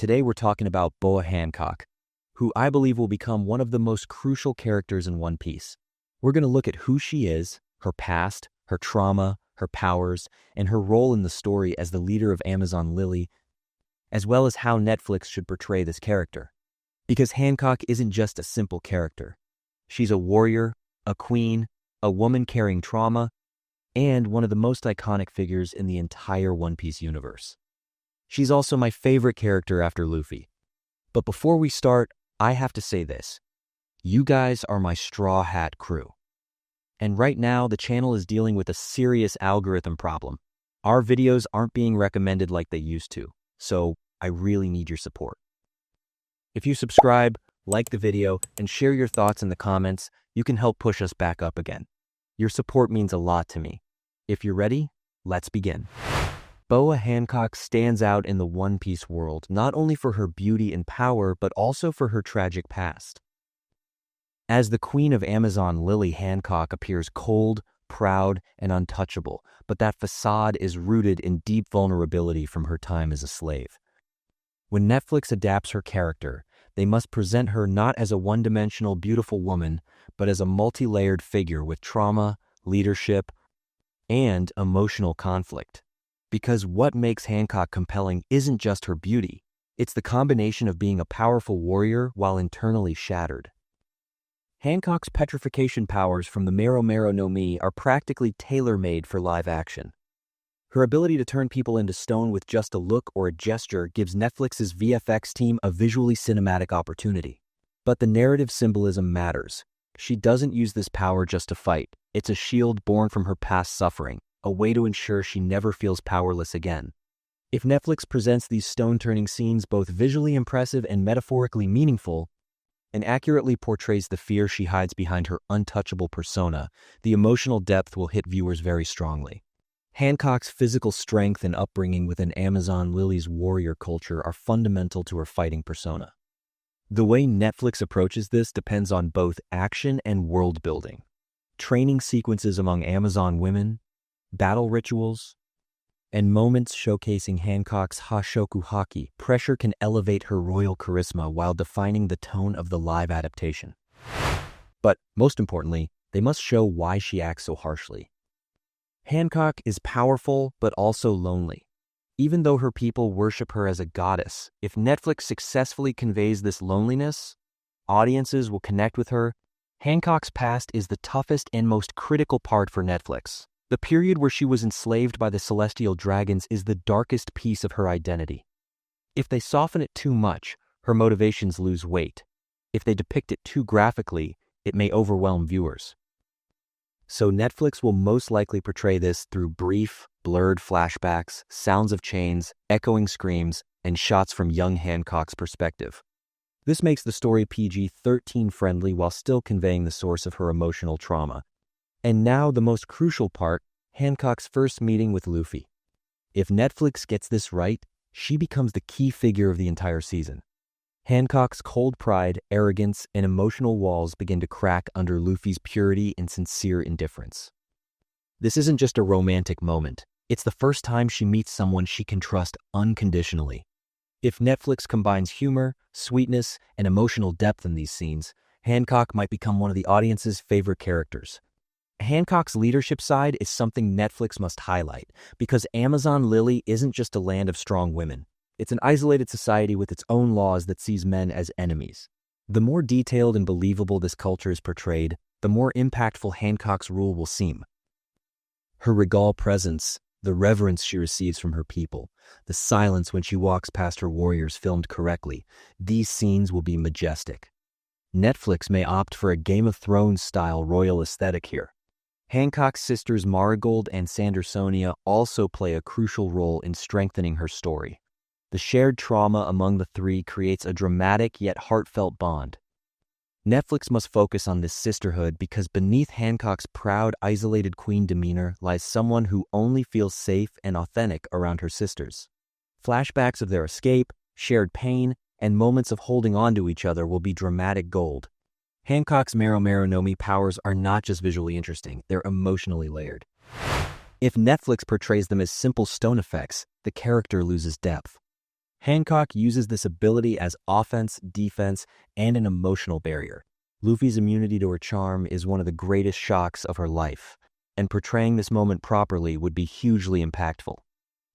Today we're talking about Boa Hancock, who I believe will become one of the most crucial characters in One Piece. We're going to look at who she is, her past, her trauma, her powers, and her role in the story as the leader of Amazon Lily, as well as how Netflix should portray this character. Because Hancock isn't just a simple character. She's a warrior, a queen, a woman carrying trauma, and one of the most iconic figures in the entire One Piece universe. She's also my favorite character after Luffy. But before we start, I have to say this. You guys are my Straw Hat crew. And right now, the channel is dealing with a serious algorithm problem. Our videos aren't being recommended like they used to, so I really need your support. If you subscribe, like the video, and share your thoughts in the comments, you can help push us back up again. Your support means a lot to me. If you're ready, let's begin. Boa Hancock stands out in the One Piece world not only for her beauty and power, but also for her tragic past. As the Queen of Amazon Lily, Hancock appears cold, proud, and untouchable, but that facade is rooted in deep vulnerability from her time as a slave. When Netflix adapts her character, they must present her not as a one-dimensional beautiful woman, but as a multi-layered figure with trauma, leadership, and emotional conflict. Because what makes Hancock compelling isn't just her beauty, it's the combination of being a powerful warrior while internally shattered. Hancock's petrification powers from the Mero Mero no Mi are practically tailor-made for live action. Her ability to turn people into stone with just a look or a gesture gives Netflix's VFX team a visually cinematic opportunity. But the narrative symbolism matters. She doesn't use this power just to fight. It's a shield born from her past suffering, a way to ensure she never feels powerless again. If Netflix presents these stone-turning scenes both visually impressive and metaphorically meaningful, and accurately portrays the fear she hides behind her untouchable persona, the emotional depth will hit viewers very strongly. Hancock's physical strength and upbringing within Amazon Lily's warrior culture are fundamental to her fighting persona. The way Netflix approaches this depends on both action and world building. Training sequences among Amazon women, battle rituals, and moments showcasing Hancock's Haki pressure can elevate her royal charisma while defining the tone of the live adaptation. But most importantly, they must show why she acts so harshly. Hancock is powerful but also lonely. Even though her people worship her as a goddess, if Netflix successfully conveys this loneliness, audiences will connect with her. Hancock's past is the toughest and most critical part for Netflix. The period where she was enslaved by the celestial dragons is the darkest piece of her identity. If they soften it too much, her motivations lose weight. If they depict it too graphically, it may overwhelm viewers. So Netflix will most likely portray this through brief, blurred flashbacks, sounds of chains, echoing screams, and shots from young Hancock's perspective. This makes the story PG-13 friendly while still conveying the source of her emotional trauma. And now the most crucial part, Hancock's first meeting with Luffy. If Netflix gets this right, she becomes the key figure of the entire season. Hancock's cold pride, arrogance, and emotional walls begin to crack under Luffy's purity and sincere indifference. This isn't just a romantic moment. It's the first time she meets someone she can trust unconditionally. If Netflix combines humor, sweetness, and emotional depth in these scenes, Hancock might become one of the audience's favorite characters. Hancock's leadership side is something Netflix must highlight, because Amazon Lily isn't just a land of strong women. It's an isolated society with its own laws that sees men as enemies. The more detailed and believable this culture is portrayed, the more impactful Hancock's rule will seem. Her regal presence, the reverence she receives from her people, the silence when she walks past her warriors filmed correctly, these scenes will be majestic. Netflix may opt for a Game of Thrones-style royal aesthetic here. Hancock's sisters Marigold and Sandersonia also play a crucial role in strengthening her story. The shared trauma among the three creates a dramatic yet heartfelt bond. Netflix must focus on this sisterhood because beneath Hancock's proud, isolated queen demeanor lies someone who only feels safe and authentic around her sisters. Flashbacks of their escape, shared pain, and moments of holding on to each other will be dramatic gold. Hancock's Mero Mero no Mi powers are not just visually interesting, they're emotionally layered. If Netflix portrays them as simple stone effects, the character loses depth. Hancock uses this ability as offense, defense, and an emotional barrier. Luffy's immunity to her charm is one of the greatest shocks of her life, and portraying this moment properly would be hugely impactful.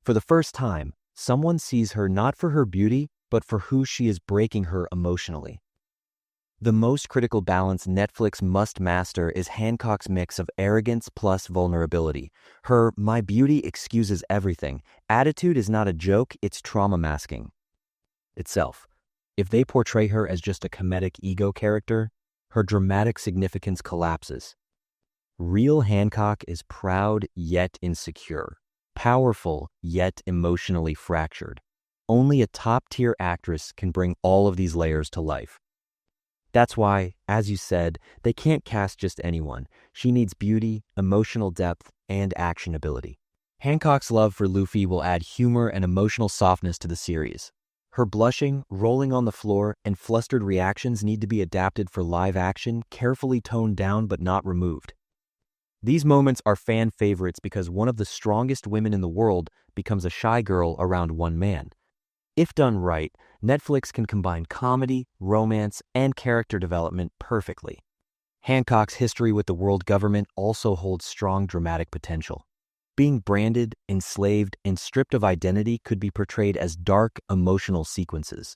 For the first time, someone sees her not for her beauty, but for who she is breaking her emotionally. The most critical balance Netflix must master is Hancock's mix of arrogance plus vulnerability. Her "my beauty excuses everything" attitude is not a joke, it's trauma masking itself. If they portray her as just a comedic ego character, her dramatic significance collapses. Real Hancock is proud yet insecure, powerful yet emotionally fractured. Only a top-tier actress can bring all of these layers to life. That's why, as you said, they can't cast just anyone. She needs beauty, emotional depth, and actionability. Hancock's love for Luffy will add humor and emotional softness to the series. Her blushing, rolling on the floor, and flustered reactions need to be adapted for live action, carefully toned down but not removed. These moments are fan favorites because one of the strongest women in the world becomes a shy girl around one man. If done right, Netflix can combine comedy, romance, and character development perfectly. Hancock's history with the world government also holds strong dramatic potential. Being branded, enslaved, and stripped of identity could be portrayed as dark, emotional sequences.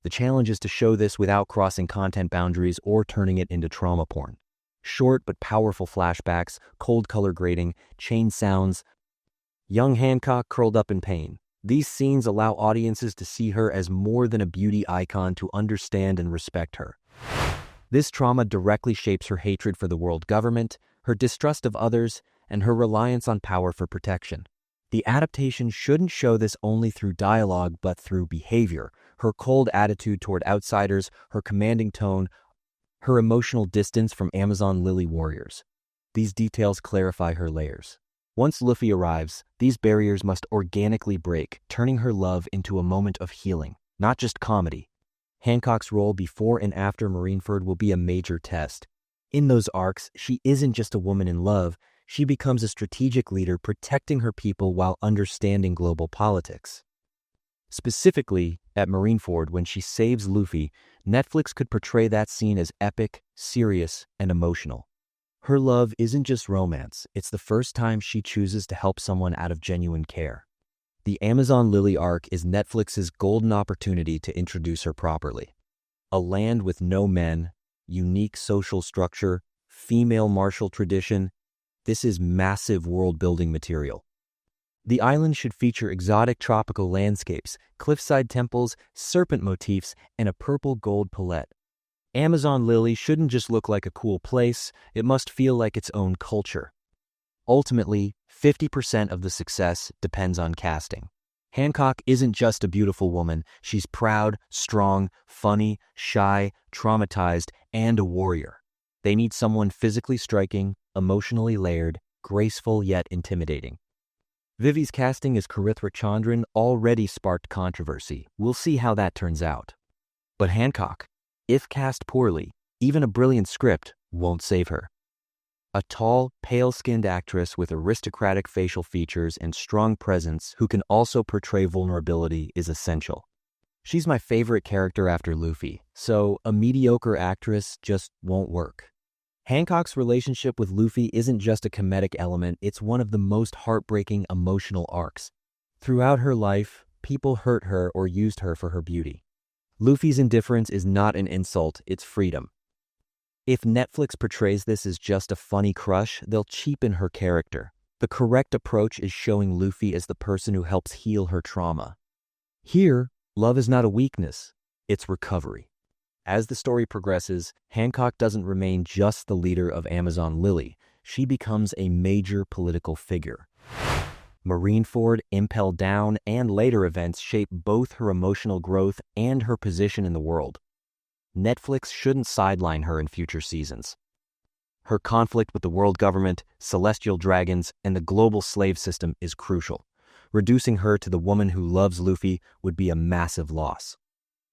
The challenge is to show this without crossing content boundaries or turning it into trauma porn. Short but powerful flashbacks, cold color grading, chain sounds. Young Hancock curled up in pain. These scenes allow audiences to see her as more than a beauty icon, to understand and respect her. This trauma directly shapes her hatred for the world government, her distrust of others, and her reliance on power for protection. The adaptation shouldn't show this only through dialogue but through behavior. Her cold attitude toward outsiders, her commanding tone, her emotional distance from Amazon Lily warriors. These details clarify her layers. Once Luffy arrives, these barriers must organically break, turning her love into a moment of healing, not just comedy. Hancock's role before and after Marineford will be a major test. In those arcs, she isn't just a woman in love, she becomes a strategic leader protecting her people while understanding global politics. Specifically, at Marineford, when she saves Luffy, Netflix could portray that scene as epic, serious, and emotional. Her love isn't just romance, it's the first time she chooses to help someone out of genuine care. The Amazon Lily arc is Netflix's golden opportunity to introduce her properly. A land with no men, unique social structure, female martial tradition. This is massive world-building material. The island should feature exotic tropical landscapes, cliffside temples, serpent motifs, and a purple-gold palette. Amazon Lily shouldn't just look like a cool place, it must feel like its own culture. Ultimately, 50% of the success depends on casting. Hancock isn't just a beautiful woman, she's proud, strong, funny, shy, traumatized, and a warrior. They need someone physically striking, emotionally layered, graceful yet intimidating. Vivi's casting as Karithra Chandran already sparked controversy. We'll see how that turns out. But Hancock, if cast poorly, even a brilliant script won't save her. A tall, pale-skinned actress with aristocratic facial features and strong presence who can also portray vulnerability is essential. She's my favorite character after Luffy, so a mediocre actress just won't work. Hancock's relationship with Luffy isn't just a comedic element, it's one of the most heartbreaking emotional arcs. Throughout her life, people hurt her or used her for her beauty. Luffy's indifference is not an insult, it's freedom. If Netflix portrays this as just a funny crush, they'll cheapen her character. The correct approach is showing Luffy as the person who helps heal her trauma. Here, love is not a weakness, it's recovery. As the story progresses, Hancock doesn't remain just the leader of Amazon Lily, she becomes a major political figure. Marineford, Impel Down, and later events shape both her emotional growth and her position in the world. Netflix shouldn't sideline her in future seasons. Her conflict with the world government, celestial dragons, and the global slave system is crucial. Reducing her to the woman who loves Luffy would be a massive loss.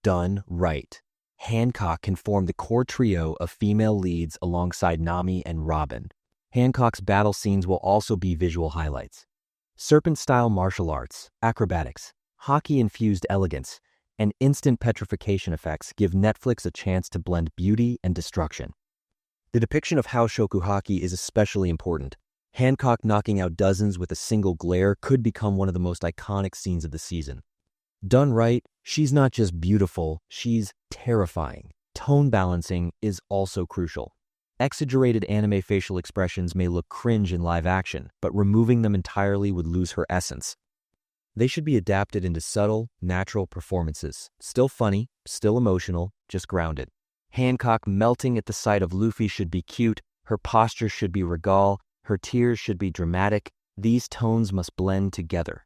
Done right, Hancock can form the core trio of female leads alongside Nami and Robin. Hancock's battle scenes will also be visual highlights. Serpent-style martial arts, acrobatics, Haki-infused elegance, and instant petrification effects give Netflix a chance to blend beauty and destruction. The depiction of how Haki is especially important. Hancock knocking out dozens with a single glare could become one of the most iconic scenes of the season. Done right, she's not just beautiful, she's terrifying. Tone balancing is also crucial. Exaggerated anime facial expressions may look cringe in live action, but removing them entirely would lose her essence. They should be adapted into subtle, natural performances. Still funny, still emotional, just grounded. Hancock melting at the sight of Luffy should be cute, her posture should be regal, her tears should be dramatic. These tones must blend together.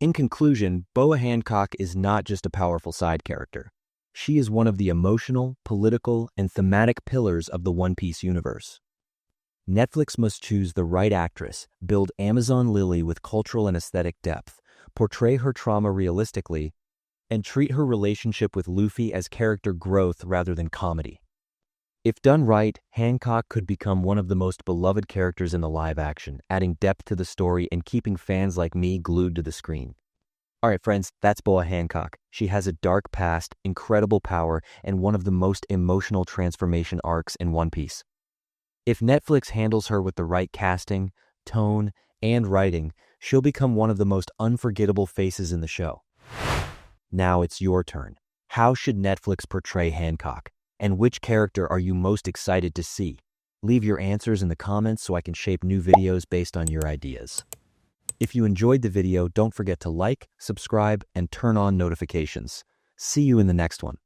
In conclusion, Boa Hancock is not just a powerful side character. She is one of the emotional, political, and thematic pillars of the One Piece universe. Netflix must choose the right actress, build Amazon Lily with cultural and aesthetic depth, portray her trauma realistically, and treat her relationship with Luffy as character growth rather than comedy. If done right, Hancock could become one of the most beloved characters in the live action, adding depth to the story and keeping fans like me glued to the screen. Alright friends, that's Boa Hancock. She has a dark past, incredible power, and one of the most emotional transformation arcs in One Piece. If Netflix handles her with the right casting, tone, and writing, she'll become one of the most unforgettable faces in the show. Now it's your turn. How should Netflix portray Hancock? And which character are you most excited to see? Leave your answers in the comments so I can shape new videos based on your ideas. If you enjoyed the video, don't forget to like, subscribe, and turn on notifications. See you in the next one.